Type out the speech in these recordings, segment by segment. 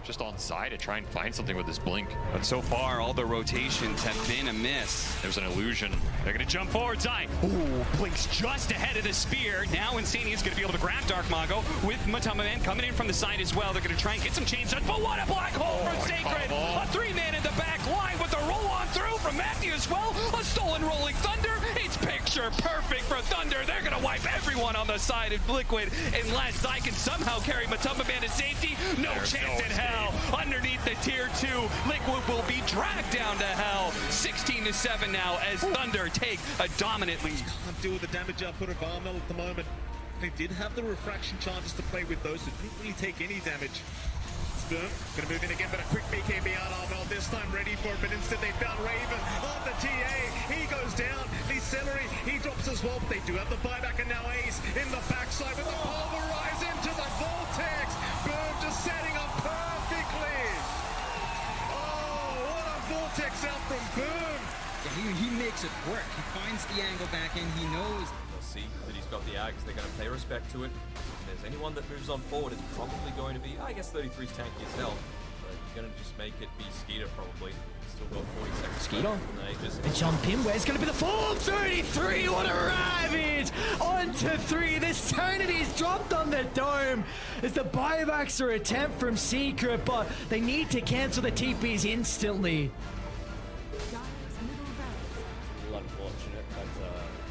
just on side to try and find something with this blink. But so far, all the rotations have been a miss. There's an illusion. They're going to jump forward side. Ooh, Blink's just ahead of the spear. Now Insania is going to be able to grab Dark Mago with Matama Man coming in from the side as well. They're going to try and get some chains done. But what a black hole from Sacred! A 3-man in the back line with the roll on through from Matthew as well. A stolen rolling Thunder. It's picture perfect for Thunder. They're going to wipe everyone on the side of Liquid unless Zai can somehow carry Matama Man to safety. No chance in hell. Underneath the tier 2, Liquid will be dragged down to hell. 16-7 now as Thunder take a dominant lead. Can't deal with the damage output of Armel at the moment. They did have the refraction charges to play with those, so didn't really take any damage. Sturm gonna move in again, but a quick BKB out Armel this time ready for it, but instead they found Raven on the TA. He goes down. The Celery, he drops as well, but they do have the buyback, and now Ace in the backside with the pulverize into the Vortex. Boom, just setting up perfectly. Oh, what a Vortex out from Boom. Yeah, he makes it work. He finds the angle back in. He knows. They'll see that he's got the Ags. They're going to pay respect to it. If there's anyone that moves on forward, it's probably going to be, I guess 33's tanky as hell. But you're going to just make it be Skeeter probably. Still got 40 seconds. Skeeter. Just The jump in, where's going to be the fall? 33, what a ravage! On to 3, the Sanity's dropped on the dome as the buybacks are attempt from Secret, but they need to cancel the TPs instantly. Unfortunate, but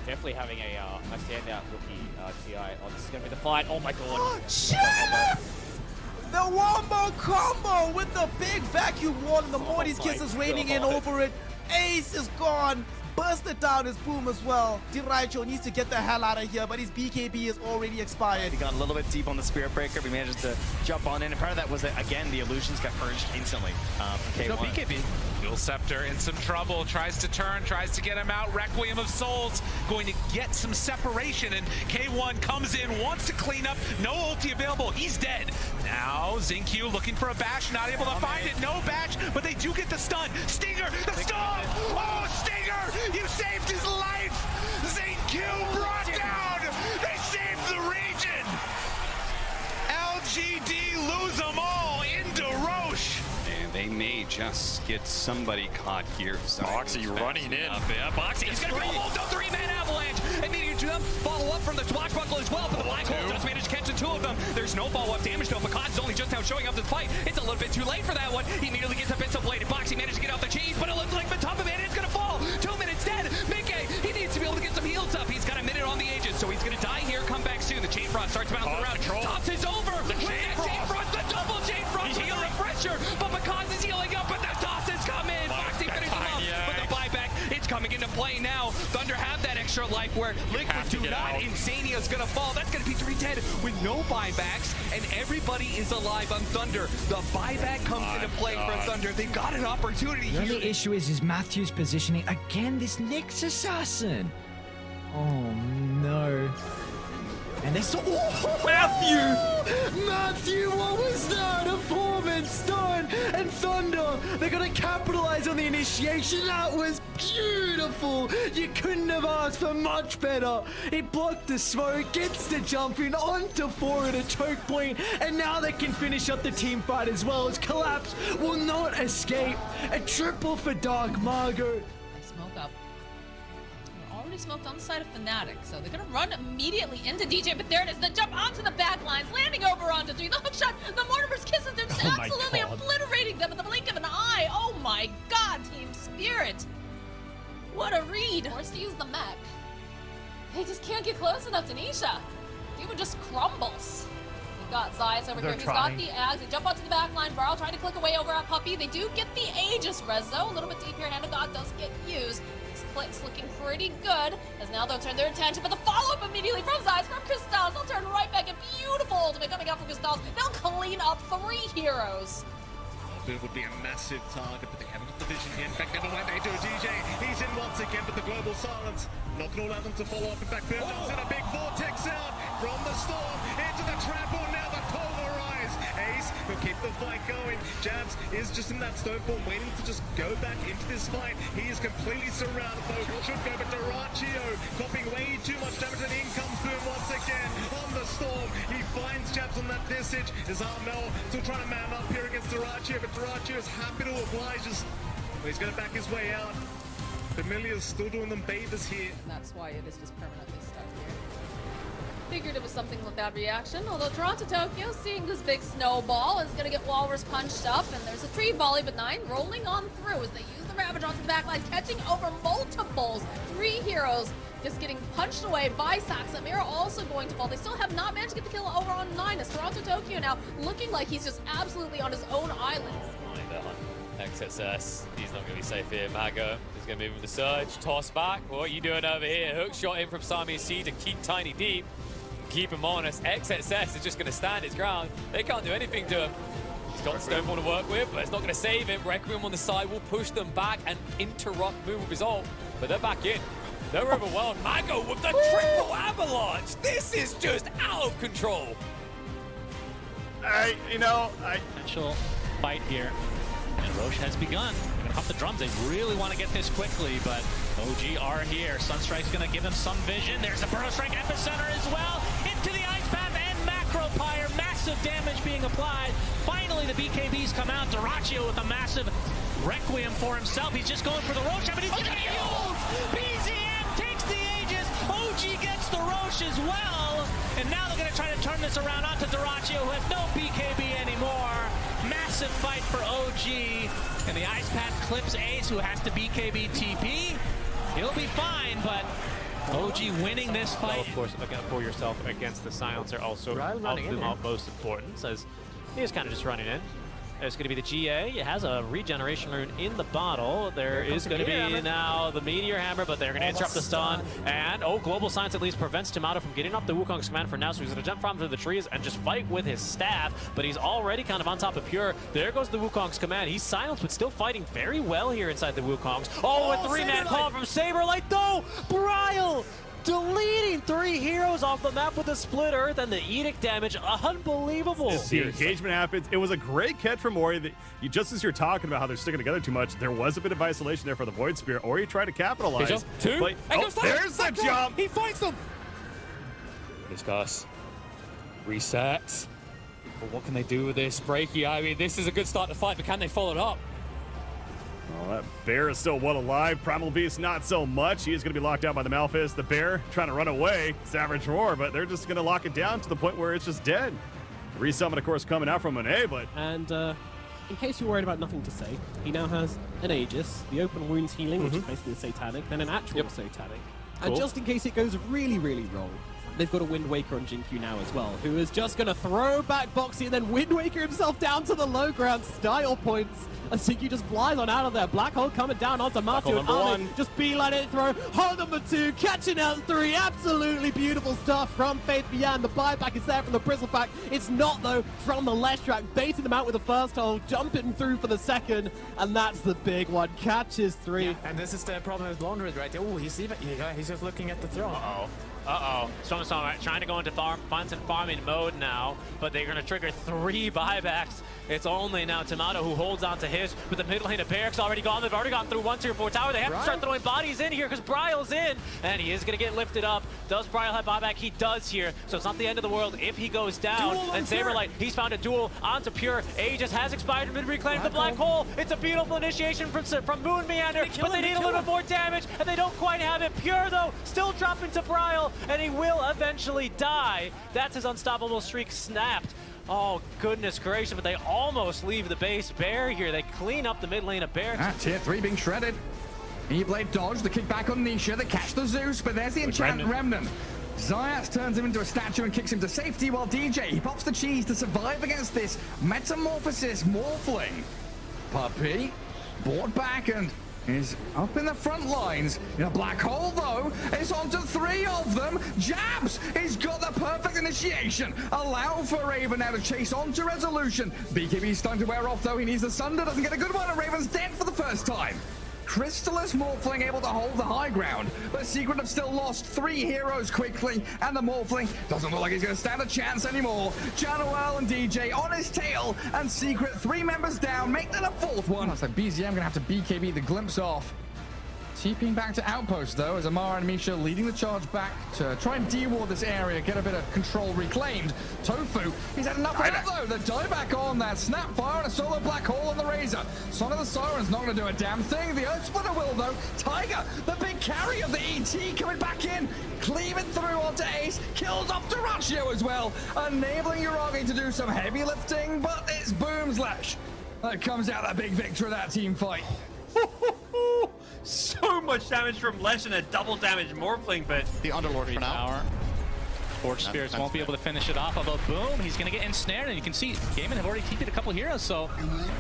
definitely having a standout rookie TI. Oh, this is going to be the fight. Oh my god. Chef! The WOMBO combo with the big vacuum wall and the Morty's my Kiss is raining in God. over it. Ace is gone. Busted down his Boom as well. Diraicho needs to get the hell out of here, but his BKB is already expired. He got a little bit deep on the Spirit Breaker. We managed to jump on in, and part of that was that, again, the illusions got purged instantly from K1. No BKB. Dual Scepter in some trouble, tries to turn, tries to get him out. Requiem of Souls going to get some separation, and K1 comes in, wants to clean up. No ulti available, he's dead. Now Zinq looking for a bash, not able to find it. No bash, but they do get the stun. Stinger, the stun! Oh, Stinger! You saved his life! Zinq brought down! They saved the region! LGD lose them all into Roche! And they may just get somebody caught here. Boxy running in. Yeah, Boxy, he's going to roll the 3-man avalanche. And then you jump, follow up from the Swashbuckle as well, but the Black Hole just managed to catch the 2 of them. There's no follow-up damage though. Makad's only just now showing up to the fight. It's a little bit too late for that one. He immediately gets a bit of bladed. Boxy managed to get off the cheese, but it looks like the top of it is going to fall. 2 minutes dead. Mickey, he needs to be able to get some heals up. He's got a minute on the Aegis, so he's going to die here, come back soon. The Chain Frost starts bouncing around. Tops is over. The Chain Frost, the double Chain Frost with the refresher. But Makad is healing up, but the toss has come in. Boxy finishes him off, but the buyback, it's coming into play now. Thunder have that extra life where Liquid do not. Insania's going to fall. That's going to be 3 dead with no buybacks, and everybody is alive on Thunder. The buyback comes into play for Thunder. They've got an opportunity The here. only issue is Matthew's positioning. Again, this Nyx Assassin. Oh no. And they saw Matthew, what was that? A 4-man stun and Thunder. They're gonna capitalize on the initiation. That was beautiful. You couldn't have asked for much better. He blocked the smoke, gets the jump in onto 4 at a choke point, and now they can finish up the team fight as well as Collapse will not escape. A triple for Dark Mago. They smoke up. They're already smoked on the side of Fnatic, so they're gonna run immediately into DJ, but there it is, the jump onto the back lines, landing over onto 3, the hook shot, the Mortimer's Kisses, they're just absolutely obliterating them in the blink of an eye. Oh my god, Team Spirit. What a read. Forced to use the mech. They just can't get close enough to Nisha. Dude just crumbles. We've got Zayas over here. He's got the Ags. They jump onto the back line. Varl trying to click away over at Puppey. They do get the Aegis res though. A little bit deep here. Hand of God does get used. These clicks looking pretty good. As now they'll turn their attention. But the follow-up immediately from Zayas, from Crystals. They'll turn right back. A beautiful ultimate coming out from Crystals. They'll clean up 3 heroes. Boom would be a massive target, but they haven't got the vision here. In fact, never mind, they do. DJ, he's in once again, but the global silence not going to allow them to follow up. In fact, Boom jumps in a big vortex out from the storm into the trample. Now the pulverize. Ace will keep the fight going. Jabs is just in that stone form, waiting to just go back into this fight. He is completely surrounded, though. Should go, but Diraicho copying way too much damage, and in comes Boom once again on the storm. He finds Jabs on that Visage. Is Armel still trying to man up here against against Duraccio, but Duraccio is happy to oblige us. He's going to back his way out. Familia's still doing them favors here. And that's why it is just permanently stuck here. Figured it was something with that reaction, although Toronto Tokyo, seeing this big snowball, is going to get Walrus punched up, and there's a tree volley, but 9 rolling on through as they use the Ravage onto the backlines, catching over multiples. 3 heroes just getting punched away by Saxa. Mira also going to fall. They still have not managed to get the kill over on 9, as Toronto Tokyo now looking like he's just absolutely on his own island. XSS, he's not going to be safe here. Mago is going to move with the surge, toss back. What are you doing over here? Hook shot in from Sami C to keep Tiny deep. Keep him honest. XSS is just going to stand his ground. They can't do anything to him. He's got Stonefall to work with, but it's not going to save him. Requiem on the side will push them back and interrupt move with his ult, but they're back in. They're overwhelmed. Mago with the triple avalanche. This is just out of control. Potential fight here. And Roche has begun. They're gonna pump the drums. They really want to get this quickly, but OG are here. Sunstrike's gonna give them some vision. There's a Burrow Strike Epicenter as well. Into the Ice Path and Macro Pyre. Massive damage being applied. Finally, the BKBs come out. Duraccio with a massive Requiem for himself. He's just going for the Roche, but he's gonna be used. BZM takes the Aegis. OG gets the Roche as well. And now they're gonna try to turn this around onto Duraccio, who has no BKB anymore. Massive fight for OG, and the Ice Path clips Ace, who has to BKB TP. He'll be fine, but OG winning this fight. Well, of course, again, for yourself against the Silencer also of the utmost importance, as he's kind of just running in. There's going to be the GA. It has a regeneration rune in the bottle. There is going to be now the Meteor Hammer, but they're going to interrupt the stun. And, Global Science at least prevents Tomato from getting off the Wukong's command for now, so he's going to jump from through the trees and just fight with his staff, but he's already kind of on top of Pure. There goes the Wukong's command. He's silenced, but still fighting very well here inside the Wukong's. A 3-man call from Saberlight, though! Bryle! Deleting 3 heroes off the map with the split earth and the edict damage. Unbelievable. The engagement happens. It was a great catch from Ori. That just as you're talking about how they're sticking together too much, there was a bit of isolation there for the Void Spear. Ori tried to capitalize. But, there's the jump. He fights them. Discuss. Reset. But what can they do with this? Breaky, I mean, this is a good start to fight, but can they follow it up? Well, that bear is still one alive. Primal Beast, not so much. He is going to be locked out by the Malphus. The bear trying to run away. Savage Roar, but they're just going to lock it down to the point where it's just dead. Resummon, of course, coming out from an A, but... And in case you're worried about nothing to say, he now has an Aegis, the open wounds healing, which is basically a Satanic, then an actual Satanic. And just in case it goes really, really wrong, they've got a Wind Waker on Jinkyu now as well, who is just going to throw back Boxy and then Wind Waker himself down to the low ground style points. And Jinkyu just flies on out of there. Black Hole coming down onto Matthew and Armin. Just beeline it, throw. Hole number 2, catching out 3. Absolutely beautiful stuff from Faith Beyond. The buyback is there from the Bristleback. It's not, though, from the left track. Baiting them out with the first hole, jumping through for the second. And that's the big one. Catches 3. Yeah, and this is the problem with Laundry right there. Oh, he's just looking at the throne. Storm trying to go into funds and farming mode now, but they're going to trigger 3 buybacks. It's only now Tomato who holds on to his, with the mid lane of Barracks already gone. They've already gone through 1 tier 4 tower. They have to start throwing bodies in here because Bryle's in, and he is going to get lifted up. Does Bryle have buyback? He does here, so it's not the end of the world if he goes down. And Saberlight, he's found a duel onto Pure. Aegis has expired and been reclaimed. The Black Hole. It's a beautiful initiation from Moon Meander, but they need a little bit more damage, and they don't quite have it. Pure, though, still dropping to Bryle, and he will eventually die. That's his unstoppable streak snapped. Oh, goodness gracious, but they almost leave the base bare here. They clean up the mid lane of Bear. Tier 3 being shredded. E-Blade dodge, the kickback on Nisha, they catch the Zeus, but there's the Enchant Remnant. Zayas turns him into a statue and kicks him to safety, while DJ, he pops the cheese to survive against this Metamorphosis Morphling. Puppy, brought back and is up in the front lines. In a Black Hole, though, it's on to 3 of them. Jabs, he's got the perfect initiation. Allow for Raven now to chase on to Resolution. BKB's starting to wear off, though. He needs the Sunder, doesn't get a good one, and Raven's dead for the first time. Crystallis Morphling able to hold the high ground, but Secret have still lost 3 heroes quickly, and the Morphling doesn't look like he's going to stand a chance anymore. Januel and DJ on his tail, and Secret 3 members down, make that a 4th one. Looks like BZM going to have to BKB the glimpse off. TPing back to Outpost, though, as Amara and Misha leading the charge back to try and de-ward this area, get a bit of control reclaimed. Tofu, he's had enough of that, though. The dieback on that. Snapfire and a solo black hole on the Razor. Song of the Siren's not going to do a damn thing. The Earth Splitter will, though. Tiger, the big carry of the ET, coming back in, cleaving through onto Ace, kills off Duraccio as well, enabling Uragi to do some heavy lifting, but it's Boomslash that comes out that big victory of that team fight. So much damage from Lesh and a double damage Morphling, but the Underlord for now. Scorch Spirits won't be able to finish it off, although Boom, he's going to get ensnared, and you can see Gaiman have already TP'd a couple heroes, so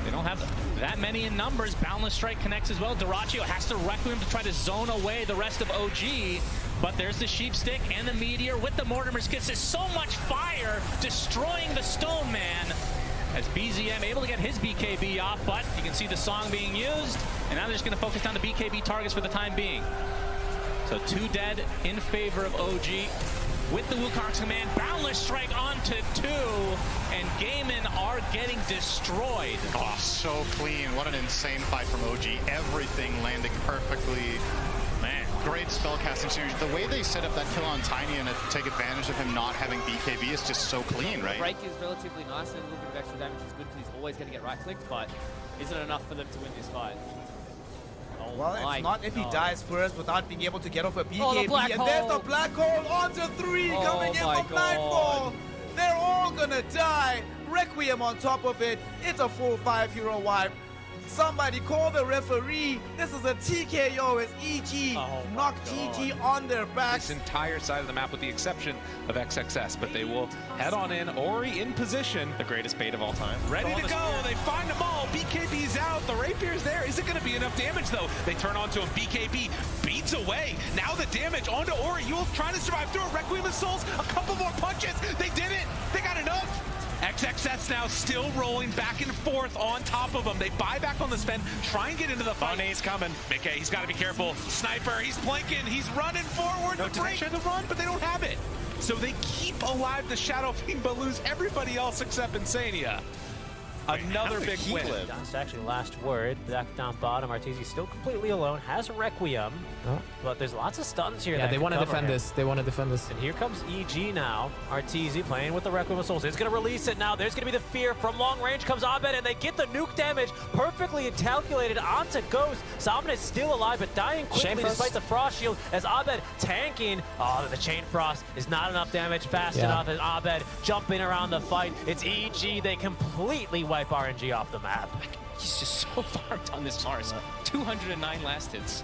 they don't have that many in numbers. Boundless Strike connects as well. Duraccio has to Requiem to try to zone away the rest of OG, but there's the Sheep Stick and the Meteor with the Mortimer's Kisses. So much fire destroying the Stone Man, as BZM able to get his BKB off, but you can see the song being used, and now they're just going to focus down the BKB targets for the time being. So 2 dead in favor of OG with the Wukong's command. Boundless Strike onto 2, and Gaiman are getting destroyed. Oh, so clean. What an insane fight from OG. Everything landing perfectly. Man, great spellcasting series. The way they set up that kill on Tiny and take advantage of him not having BKB is just so clean, right? Break is relatively nice, and a little bit of extra damage is good because he's always going to get right-clicked, but is it enough for them to win this fight? Oh, well, it's not if he dies first without being able to get off a BKB. The and there's the black hole onto 3 coming in from Nightfall. They're all gonna die. Requiem on top of it. It's a full 5-hero wipe. Somebody call the referee. This is a TKO as EG knock GG on their backs. This entire side of the map with the exception of XXS, but they will head on in. Ori in position. The greatest bait of all time. Ready to go. They find them all. BKB's out. The Rapier's there. Is it going to be enough damage, though? They turn onto him. BKB beats away. Now the damage onto Ori. Yule trying to survive through a Requiem of Souls. A couple more punches. They did it. They got enough. XXS now still rolling back and forth on top of him. They buy back on the spend, try and get into the fight. Bonnie's coming. Okay, he's got to be careful. Sniper, he's blinking, he's running forward to break the run, but they don't have it. So they keep alive the Shadow Fiend, but lose everybody else except Insania. Another big win. That's actually last word. Back down bottom, Arteezy still completely alone, has Requiem, but there's lots of stuns here. Yeah, they want to defend this. They want to defend this. And here comes EG now. Arteezy playing with the Requiem of Souls. He's going to release it now. There's going to be the fear. From long range comes Abed, and they get the nuke damage perfectly calculated onto Ghost. Salmon is still alive, but dying quickly despite the Frost Shield as Abed tanking. Oh, the Chain Frost is not enough damage fast enough as Abed jumping around the fight. It's EG. They completely wipe RNG off the map. He's just so far done this Mars. 209 last hits.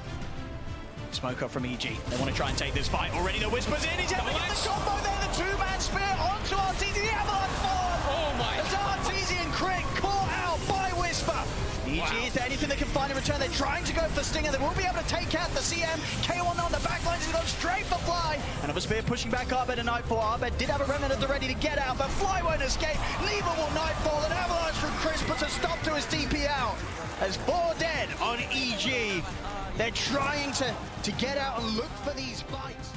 Smoke up from EG. They want to try and take this fight. Already the Whispers in. He's able to get the combo there. The 2-man spear onto Arteezy. The Avalanche form. Oh my. As Arteezy and Crit caught out by Whisper. EG, is there anything they can find in return? They're trying to go for the Stinger. They will be able to take out the CM. K1 on the backlines has gone straight for Fly. Another spear pushing back Abed and Nightfall. Abed did have a remnant at the ready to get out, but Fly won't escape. Neither will Nightfall. An Avalanche from Chris puts a stop to his DP out. As 4 dead on EG. They're trying to get out and look for these fights.